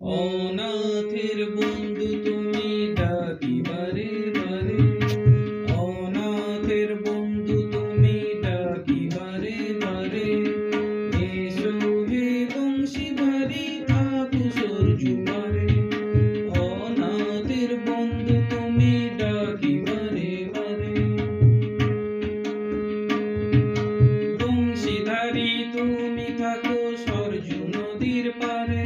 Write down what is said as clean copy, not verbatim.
অনাথের বন্ধু তুমি ডাকি বারে বারে, অনাথের বন্ধু তুমি ডাকি বারে বারে। এসো হে বংশীধারী থাকো সরজু পারে, অনাথের বন্ধু তুমি ডাকি বারে বারে। বংশীধারী তুমি থাকো সরজু নদীর পারে।